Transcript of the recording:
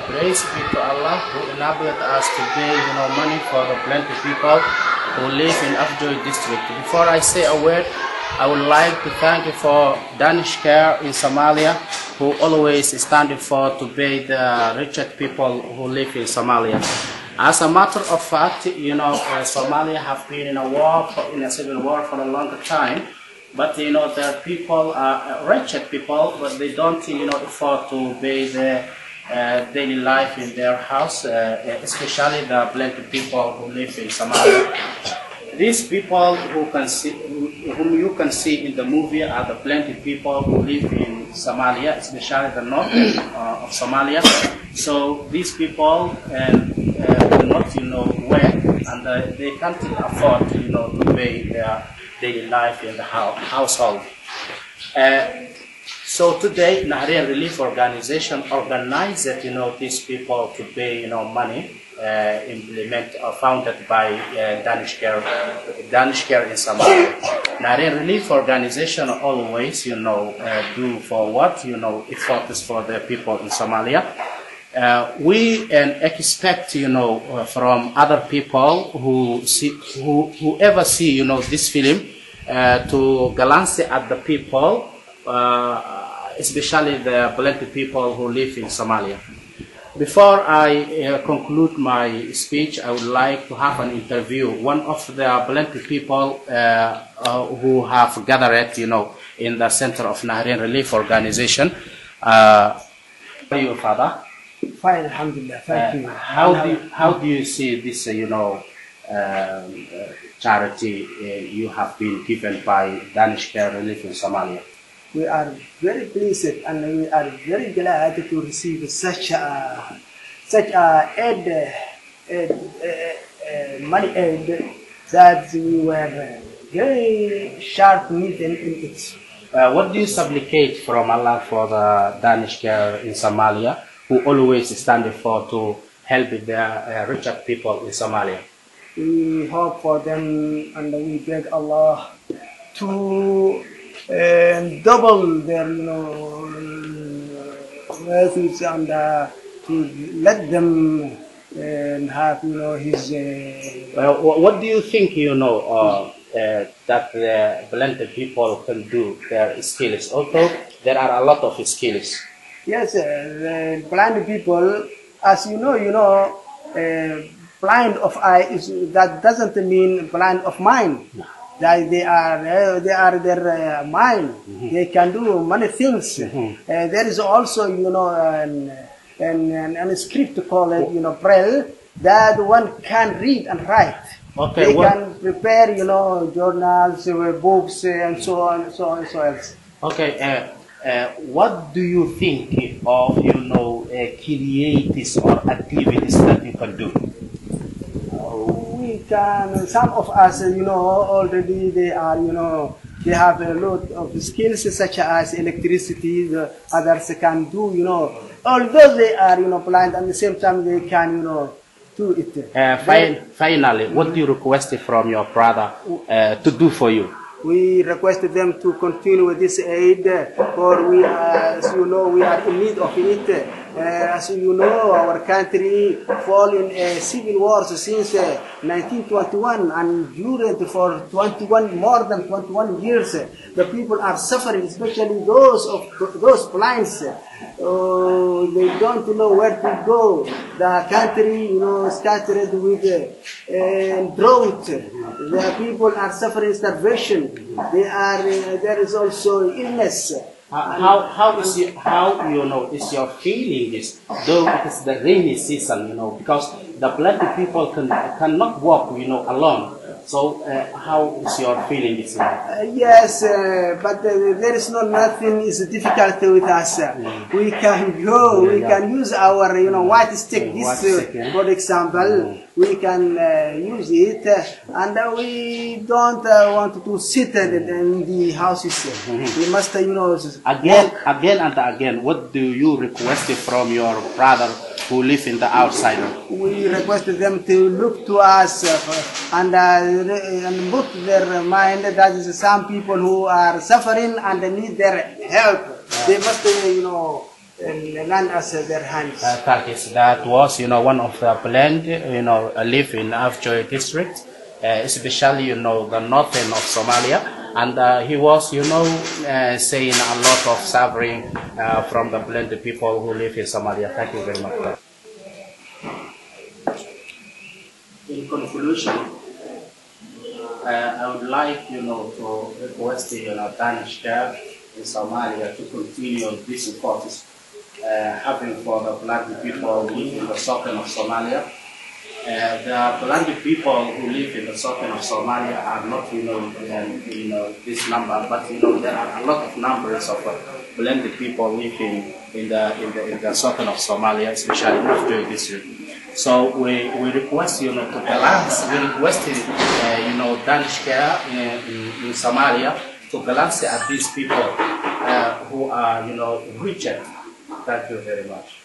Praise be to Allah who enabled us to pay money for the plenty people who live in Afjoy district. Before I say a word, I would like to thank you for Danish Care in Somalia, who always standing for to pay the richer people who live in Somalia. As a matter of fact, Somalia have been in a war, in a civil war for a long time. But their people are wretched people, but they don't afford to pay their daily life in their house, especially the plenty people who live in Somalia. These people whom you can see in the movie are the plenty people who live in Somalia, especially the north of Somalia. So these people do not work, and they can't afford to pay their daily life in the household. So today, Naharian Relief Organization organized these people to pay money, founded by Danish Care in Somalia. Naharian Relief Organization always do for what it focuses for the people in Somalia. We expect from other people who ever see this film to glance at the people, especially the plenty people who live in Somalia. Before I conclude my speech, I would like to have an interview. One of the plenty people who have gathered in the center of Naharian Relief Organization. How are you, Father? Fine, alhamdulillah. Thank you. How do you see this, charity you have been given by Danish Care Relief in Somalia? We are very pleased and we are very glad to receive such a money aid that we were very sharp needed in it. What do you supplicate from Allah for the Danish Care in Somalia, who always stand for to help the richer people in Somalia? We hope for them and we beg Allah to double their mercies and to let them have His. What do you think that the plenty people can do their skills? Also, there are a lot of skills. Yes, the blind people, as blind of eye that doesn't mean blind of mind. No. They are their mind. Mm-hmm. They can do many things. Mm-hmm. There is also an script called Braille that one can read and write. Okay, they can prepare journals, books, and so on and so else. Okay. What do you think of creatives or activities that you can do? We can. Some of us, already they are, they have a lot of skills such as electricity. The others can do, although they are, blind, at the same time they can, do it. Finally, what do you request from your brother to do for you? We requested them to continue with this aid, for we, as you know, we are in need of it. As you know, our country fall in a civil war since 1921 and dured for more than 21 years. The people are suffering, especially those blinds. They don't know where to go. The country, scattered with drought. The people are suffering starvation. There is also illness. How is your feeling is, though it is the rainy season, because the plenty people cannot walk, alone. So how is your feeling is like? Yes, but there is nothing is difficult with us. We can go, we can use our white stick. For example, we can use it, and we don't want to sit in the houses. We must, Again and again, what do you request from your brother who live in the outside? We requested them to look to us and put their mind that is some people who are suffering and need their help. They must, lend us their hands. Turkish. That was, one of the blend, live in Afjoy district, especially, the northern of Somalia. And he was, saying a lot of suffering from the blended people who live in Somalia. Thank you very much. In conclusion, I would like, to request, Danish care in Somalia to continue this efforts having for the blended people who live in the southern of Somalia. The blended people who live in the southern of Somalia are not, this number, but there are a lot of numbers of blended people living in the southern of Somalia, especially in Afjoy district. So we request, to balance. We requested, Danish care in Somalia to balance at these people who are, rejected. Thank you very much.